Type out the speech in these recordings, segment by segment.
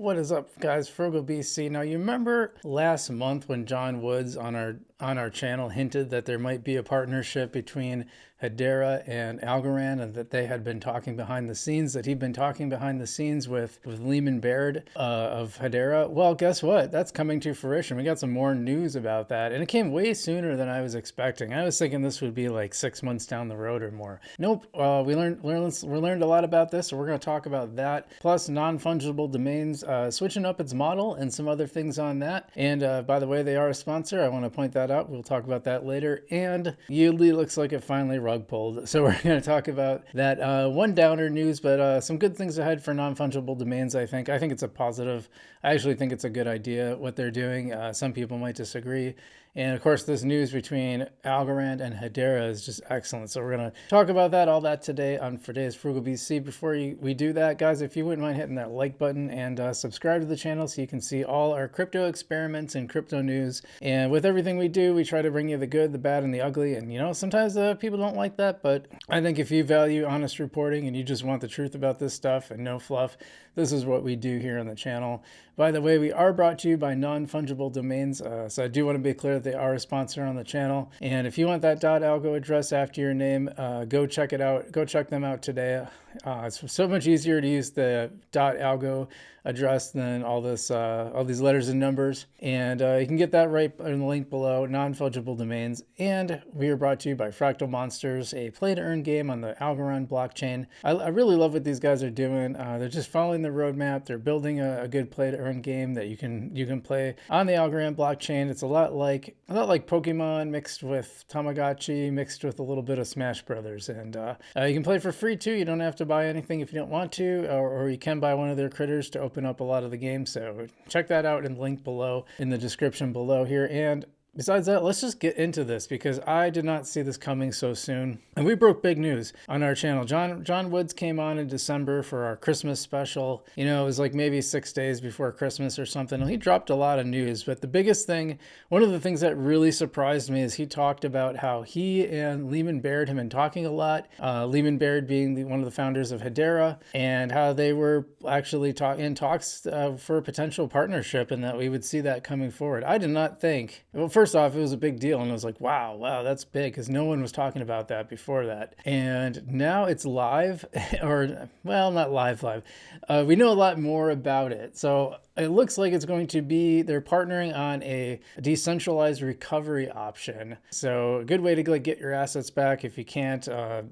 What is up, guys? Frugal BC. Now, you remember last month when John Woods on our channel hinted that there might be a partnership between Hedera and Algorand, and that they had been talking behind the scenes, that he'd been talking behind the scenes with Leemon Baird of Hedera. Well, guess what? That's coming to fruition. We got some more news about that, and it came way sooner than I was expecting. I was thinking this would be like 6 months down the road or more. Nope. We learned a lot about this, so we're going to talk about that. Plus, non-fungible domains switching up its model and some other things on that. And by the way, they are a sponsor. I want to point that out. We'll talk about that later. And Yuli looks like it finally rug pulled. So we're going to talk about that. One downer news, but some good things ahead for non-fungible domains, I think. I think it's a positive. I actually think it's a good idea what they're doing. Some people might disagree. And of course, this news between Algorand and Hedera is just excellent. So we're going to talk about that, all that today on today's Frugal BC. Before we do that, guys, if you wouldn't mind hitting that like button and subscribe to the channel so you can see all our crypto experiments and crypto news. And with everything we do, we try to bring you the good, the bad, and the ugly. And, you know, sometimes people don't like that, but I think if you value honest reporting and you just want the truth about this stuff and no fluff, this is what we do here on the channel. By the way, we are brought to you by Non-Fungible Domains, so I do want to be clear that they are a sponsor on the channel. And if you want that .algo address after your name, go check it out. Go check them out today. It's so much easier to use the .algo address than all these letters and numbers. And you can get that right in the link below, Non-Fungible Domains. And we are brought to you by Fractal Monsters, a play-to-earn game on the Algorand blockchain. I really love what these guys are doing. They're just following the roadmap. They're building a good play-to-earn game that you can play on the Algorand blockchain. It's a lot like Pokemon mixed with Tamagotchi mixed with a little bit of Smash Brothers. And you can play for free too. You don't have to buy anything if you don't want to, or you can buy one of their critters to open up a lot of the game. So check that out in the link below in the description below here. And besides that, let's just get into this because I did not see this coming so soon. And we broke big news on our channel. John Woods came on in December for our Christmas special. You know, it was like maybe 6 days before Christmas or something. He dropped a lot of news, but the biggest thing, one of the things that really surprised me is he talked about how he and Leemon Baird have been talking a lot. Leemon Baird being one of the founders of Hedera, and how they were actually in talks for a potential partnership, and that we would see that coming forward. I did not think, well, first off, it was a big deal, and I was like, wow, that's big, because no one was talking about that before that. And now it's live, or, well, not live. We know a lot more about it. So it looks like it's going to be, they're partnering on a decentralized recovery option. So a good way to get your assets back if you can't,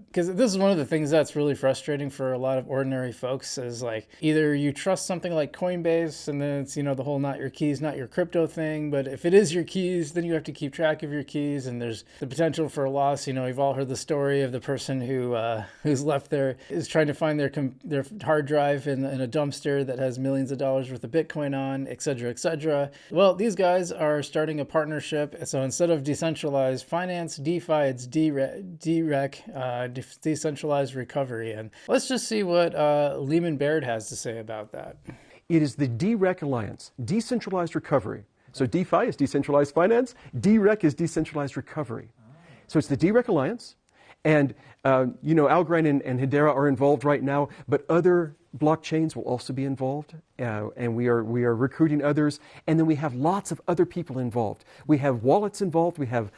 because this is one of the things that's really frustrating for a lot of ordinary folks, is like either you trust something like Coinbase and then it's, you know, the whole not your keys, not your crypto thing. But if it is your keys, then you have to keep track of your keys, and there's the potential for a loss. You know, you've all heard the story of the person who's left is trying to find their hard drive in a dumpster that has millions of dollars worth of Bitcoin on, etc., etc. Well, these guys are starting a partnership. So instead of decentralized finance, DeFi, it's DREC, decentralized recovery. And let's just see what Leemon Baird has to say about that. It is the DREC Alliance, decentralized recovery. So DeFi is decentralized finance, DREC is decentralized recovery. So it's the DREC Alliance. And, you know, Algorand and Hedera are involved right now, but other blockchains will also be involved. And we are recruiting others. And then we have lots of other people involved. We have wallets involved. We have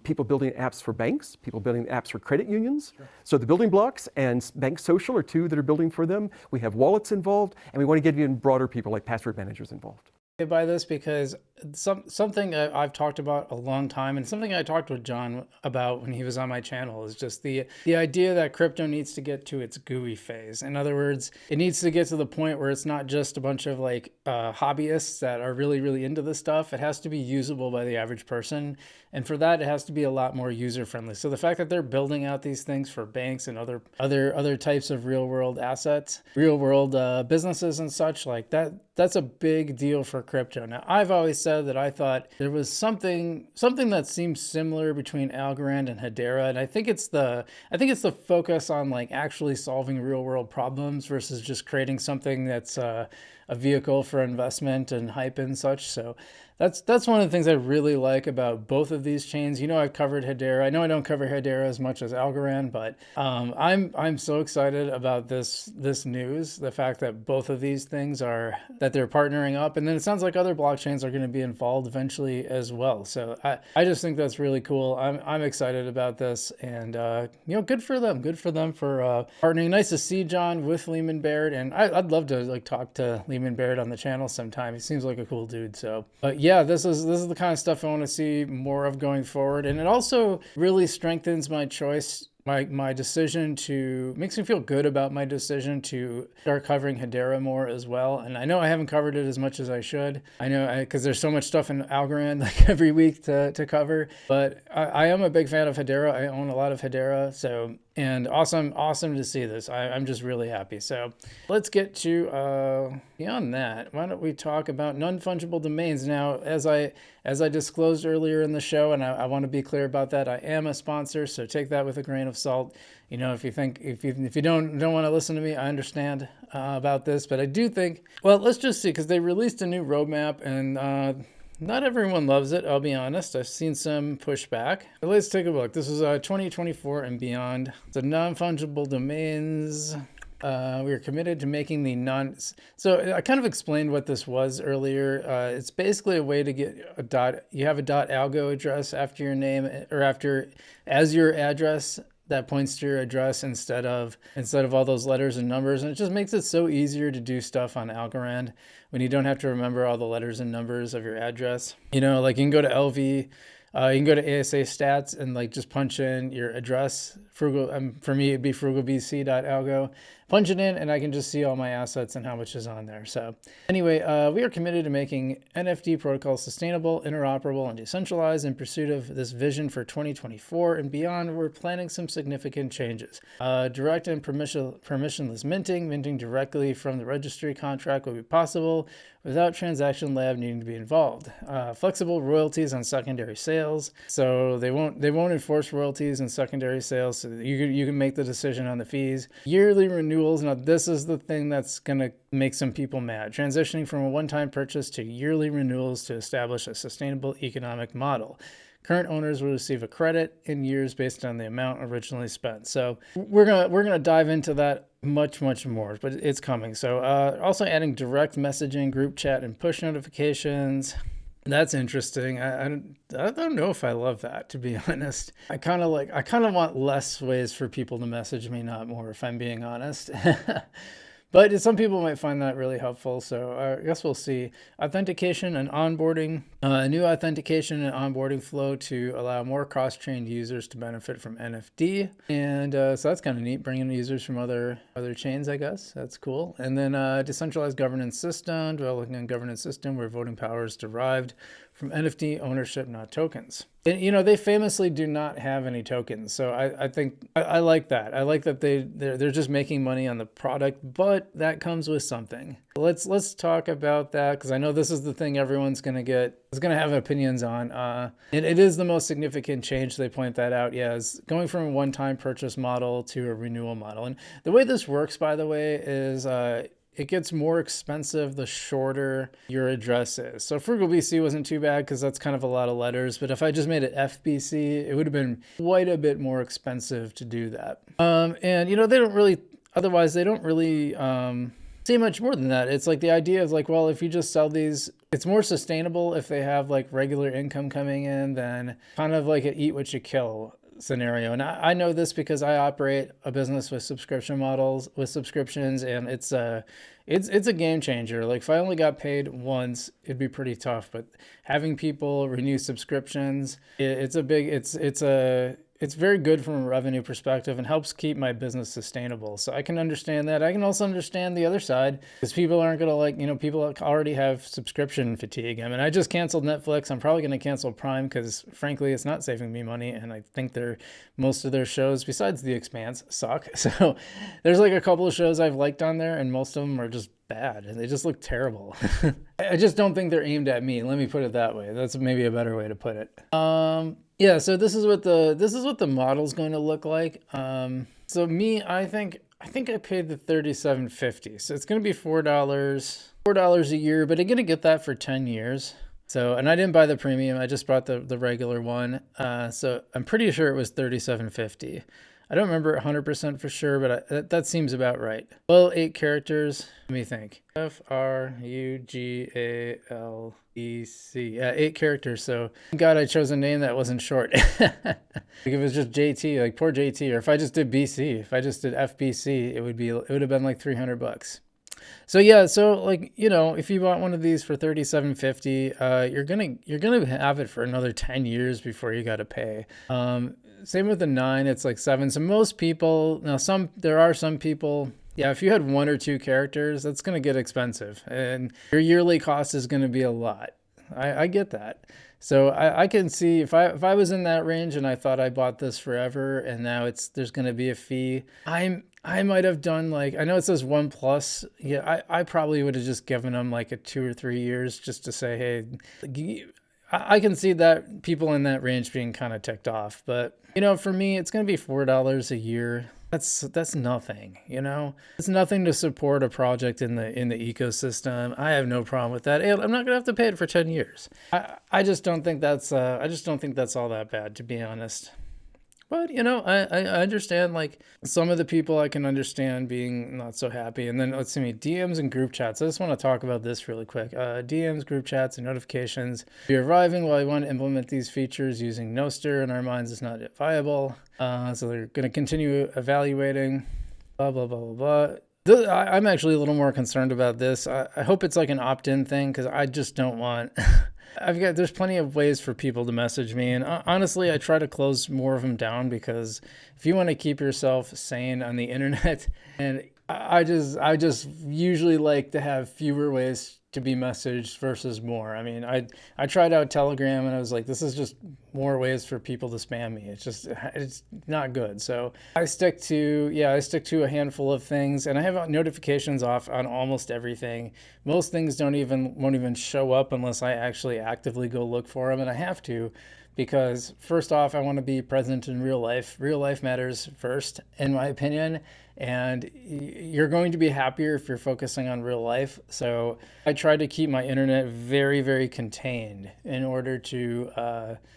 people building apps for banks, people building apps for credit unions. Sure. So the building blocks and Bank Social are two that are building for them. We have wallets involved. And we want to get even broader people like password managers involved. By this because something I've talked about a long time, and something I talked with John about when he was on my channel, is just the idea that crypto needs to get to its GUI phase. In other words, it needs to get to the point where it's not just a bunch of like hobbyists that are really into this stuff. It has to be usable by the average person, and for that it has to be a lot more user friendly. So the fact that they're building out these things for banks and other types of real world assets, real world businesses and such like that, that's a big deal for crypto. Now, I've always said that I thought there was something that seems similar between Algorand and Hedera, and I think it's the focus on like actually solving real world problems versus just creating something that's a vehicle for investment and hype and such. So that's one of the things I really like about both of these chains. You know, I've covered Hedera. I know I don't cover Hedera as much as Algorand, but I'm so excited about this news. The fact that both of these things are that they're partnering up, and then it sounds like other blockchains are going to be involved eventually as well. So I just think that's really cool. I'm excited about this, and you know, good for them. Good for them for partnering. Nice to see John with Leemon Baird, and I'd love to like talk to Leemon Baird on the channel sometime. He seems like a cool dude. So, but yeah, this is the kind of stuff I want to see more of going forward, and it also really strengthens my choice. My decision to makes me feel good about my decision to start covering Hedera more as well. And I know I haven't covered it as much as I should. I know because there's so much stuff in Algorand like every week to cover. But I am a big fan of Hedera. I own a lot of Hedera. So and awesome to see this. I'm just really happy. So let's get to beyond that. Why don't we talk about non-fungible domains now? As I disclosed earlier in the show, and I want to be clear about that, I am a sponsor, so take that with a grain of salt. You know, if you don't want to listen to me, I understand about this, but I do think, well, let's just see, because they released a new roadmap, and not everyone loves it, I'll be honest. I've seen some pushback. But let's take a look. This is 2024 and beyond. The non-fungible domains. We are committed to making the So I kind of explained what this was earlier. It's basically a way to get a dot. You have a .algo address after your name, or as your address that points to your address instead of all those letters and numbers. And it just makes it so easier to do stuff on Algorand when you don't have to remember all the letters and numbers of your address. You know, like you can go to LV, you can go to ASA stats and like just punch in your address. For me, it'd be frugalbc.algo. Punch it in and I can just see all my assets and how much is on there. So anyway, we are committed to making NFT protocols sustainable, interoperable, and decentralized. In pursuit of this vision for 2024 and beyond, we're planning some significant changes. Direct and permissionless minting directly from the registry contract will be possible without transaction lab needing to be involved. Flexible royalties on secondary sales. So they won't enforce royalties on secondary sales. So you can make the decision on the fees. Yearly renewals. Now this is the thing that's going to make some people mad. Transitioning from a one-time purchase to yearly renewals to establish a sustainable economic model. Current owners will receive a credit in years based on the amount originally spent. So we're gonna dive into that much more, but it's coming. So also adding direct messaging, group chat, and push notifications. That's interesting. I don't know if I love that, to be honest. I kind of want less ways for people to message me, not more, if I'm being honest. But some people might find that really helpful, so I guess we'll see. Authentication and onboarding, a new authentication and onboarding flow to allow more cross-trained users to benefit from NFT. And so that's kind of neat, bringing users from other chains, I guess. That's cool. And then decentralized governance system, developing a governance system where voting power is derived from NFT ownership, not tokens. And, you know, they famously do not have any tokens. So I think I like that. I like that they're just making money on the product, but that comes with something. Let's talk about that, because I know this is the thing everyone's going to have opinions on. And it is the most significant change. They point that out. Yeah, is going from a one-time purchase model to a renewal model. And the way this works, by the way, is it gets more expensive the shorter your address is. So Frugal BC wasn't too bad because that's kind of a lot of letters. But if I just made it FBC, it would have been quite a bit more expensive to do that. And, you know, they don't really say much more than that. It's like the idea is like, well, if you just sell these, it's more sustainable if they have like regular income coming in than kind of like an eat what you kill scenario. And I know this because I operate a business with subscription models, with subscriptions, and it's a game changer. Like if I only got paid once, it'd be pretty tough. But having people renew subscriptions, it's very good from a revenue perspective and helps keep my business sustainable. So I can understand that. I can also understand the other side, because people aren't going to like, you know, people already have subscription fatigue. I mean, I just canceled Netflix. I'm probably going to cancel Prime because frankly, it's not saving me money. And I think most of their shows, besides The Expanse, suck. So there's like a couple of shows I've liked on there and most of them are just bad and they just look terrible. I just don't think they're aimed at me. Let me put it that way. That's maybe a better way to put it. Yeah, so this is what the model's going to look like. So me, I think I paid the $37.50. So it's going to be $4. $4 a year, but I'm gonna get that for 10 years. So, and I didn't buy the premium, I just bought the regular one. So I'm pretty sure it was $37.50. I don't remember 100% for sure, but that seems about right. Well, 8 characters. Let me think. Frugalec. Yeah, 8 characters. So, thank God I chose a name that wasn't short. Like if it was just JT, like poor JT, or if I just did BC, if I just did FBC, it would have been like $300. So yeah, so like, you know, if you bought one of these for $37.50, you're gonna have it for another 10 years before you got to pay. Same with the 9, it's like 7. So most people, now there are some people, yeah, if you had 1 or 2 characters, that's gonna get expensive, and your yearly cost is gonna be a lot. I get that. So I can see if I was in that range and I thought I bought this forever and now there's going to be a fee, I might have done like, I know it says 1+. Yeah, I probably would have just given them like a 2 or 3 years just to say, hey, I can see that people in that range being kind of ticked off. But, you know, for me, it's going to be $4 a year. That's nothing, you know. It's nothing to support a project in the ecosystem. I have no problem with that. I'm not gonna have to pay it for 10 years. I just don't think that's all that bad, to be honest. But, you know, I understand, like, some of the people I can understand being not so happy. And then, let's see, DMs and group chats. I just want to talk about this really quick. DMs, group chats, and notifications. We're arriving while I want to implement these features using Noster. In our minds, it's not viable. So they're going to continue evaluating, blah, blah, blah, blah, blah. I'm actually a little more concerned about this. I hope it's like an opt-in thing, because I just don't want... there's plenty of ways for people to message me, and honestly, I try to close more of them down, because if you want to keep yourself sane on the internet, and I just usually like to have fewer ways to be messaged versus more. I mean, I tried out Telegram and I was like, this is just more ways for people to spam me. It's not good. So I stick to a handful of things, and I have notifications off on almost everything. Most things won't even show up unless I actually actively go look for them, and I have to, because first off, I want to be present in real life. Real life matters first, in my opinion, and you're going to be happier if you're focusing on real life. So I try to keep my internet very, very contained in order to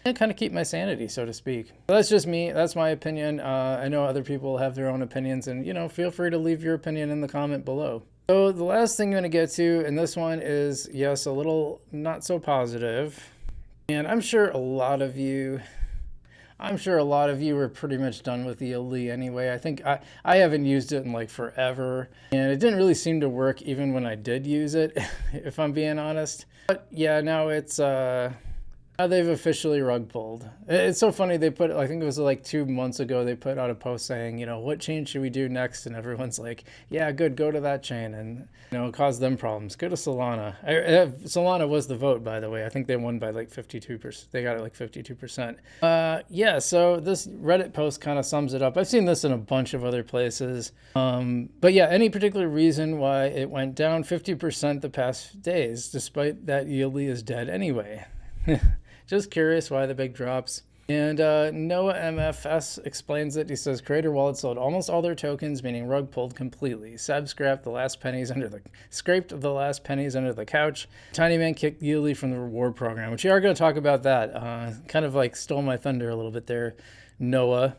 kind of keep my sanity, so to speak. So that's just me. That's my opinion. I know other people have their own opinions, and, you know, feel free to leave your opinion in the comment below. So the last thing I'm going to get to, and this one is, yes, a little not so positive. And I'm sure a lot of you are pretty much done with Yeti anyway. I think I haven't used it in like forever, and it didn't really seem to work even when I did use it, if I'm being honest. But yeah, now now they've officially rug pulled. It's so funny, I think it was like 2 months ago, they put out a post saying, you know, what chain should we do next? And everyone's like, yeah, good, go to that chain. And, you know, it caused them problems. Go to Solana. Solana was the vote, by the way. I think they won by like 52%. They got it like 52%. Yeah, so this Reddit post kind of sums it up. I've seen this in a bunch of other places. But yeah, any particular reason why it went down 50% the past days, despite that Yeti is dead anyway? Just curious why the big drops. And Noah MFS explains it. He says, Creator Wallet sold almost all their tokens, meaning rug pulled completely. Seb scraped the last pennies under the couch. Tiny Man kicked Yeti from the reward program, which you are going to talk about that. Kind of like stole my thunder a little bit there, Noah.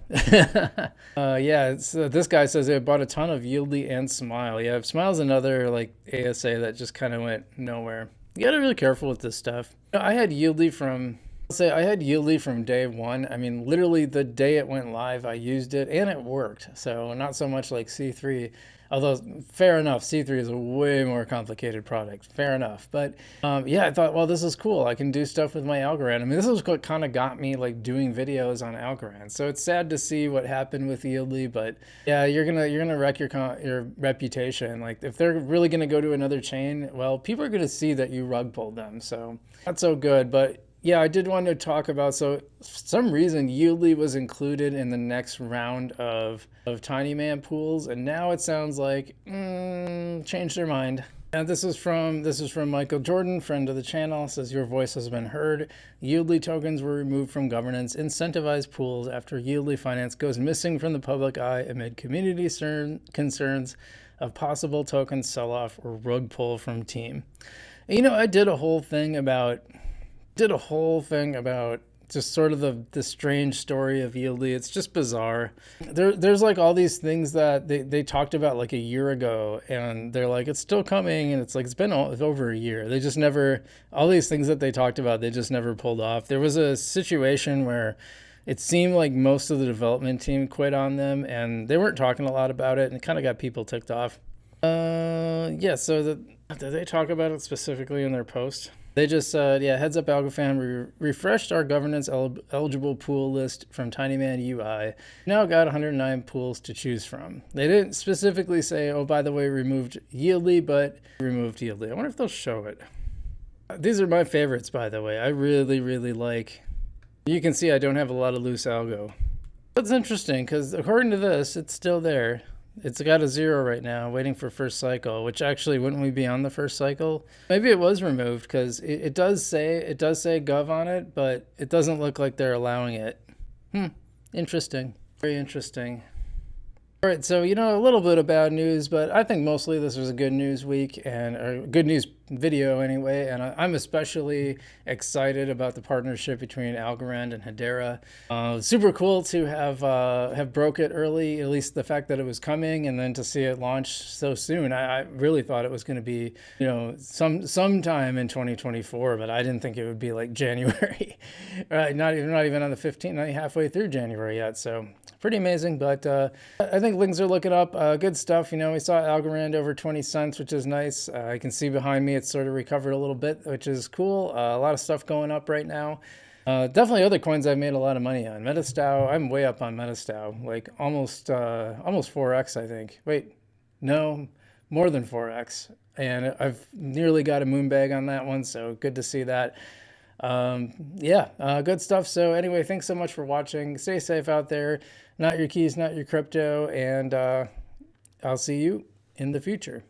Yeah, this guy says they bought a ton of Yeti and Smile. Yeah, Smile's another like ASA that just kind of went nowhere. You got to be really careful with this stuff. I had Yeti from day one. I mean, literally the day it went live, I used it and it worked. So not so much like C3, although fair enough, C3 is a way more complicated product. Fair enough. But yeah, I thought, well, this is cool. I can do stuff with my Algorand. I mean, this is what kind of got me like doing videos on Algorand. So it's sad to see what happened with Yeti, but yeah, you're gonna wreck your reputation. Like if they're really gonna go to another chain, well, people are gonna see that you rug pulled them. So not so good. But yeah, I did want to talk about, so for some reason Yeti was included in the next round of Tiny Man pools, and now it sounds like changed their mind. And this is from Michael Jordan, friend of the channel, says your voice has been heard. Yeti tokens were removed from governance, incentivized pools after Yeti finance goes missing from the public eye amid community concerns of possible token sell-off or rug pull from team. And, you know, I did a whole thing about just sort of the strange story of Yieldly. It's just bizarre. There's like all these things that they talked about like a year ago, and they're like, it's still coming, and it's like, it's been over a year. They just never, all these things that they talked about, they just never pulled off. There was a situation where it seemed like most of the development team quit on them, and they weren't talking a lot about it, and it kind of got people ticked off. Yeah, so did they talk about it specifically in their post? They just said, yeah, heads up AlgoFam, we refreshed our governance eligible pool list from Tinyman UI. Now got 109 pools to choose from. They didn't specifically say, oh, by the way, removed Yieldly, but removed Yieldly. I wonder if they'll show it. These are my favorites, by the way. I really, really like. You can see I don't have a lot of loose algo. That's interesting, because according to this, it's still there. It's got a 0 right now, waiting for first cycle, which actually, wouldn't we be on the first cycle? Maybe it was removed, because it does say gov on it, but it doesn't look like they're allowing it. Interesting. Very interesting. All right, so, you know, a little bit of bad news, but I think mostly this was a good news week, and a good news video anyway, and I'm especially excited about the partnership between Algorand and Hedera. Super cool to have broke it early, at least the fact that it was coming, and then to see it launch so soon. I really thought it was going to be, you know, sometime in 2024, but I didn't think it would be like January. Right, not even on the 15th, not halfway through January yet, so pretty amazing. But I think things are looking up. Good stuff. You know, we saw Algorand over 20 cents, which is nice. I can see behind me it's sort of recovered a little bit, which is cool. A lot of stuff going up right now. Definitely other coins I've made a lot of money on. MetaStau, I'm way up on MetaStau, like almost 4x, I think. Wait, no, more than 4x. And I've nearly got a moon bag on that one, so good to see that. Yeah, good stuff. So anyway, thanks so much for watching. Stay safe out there. Not your keys, not your crypto, and I'll see you in the future.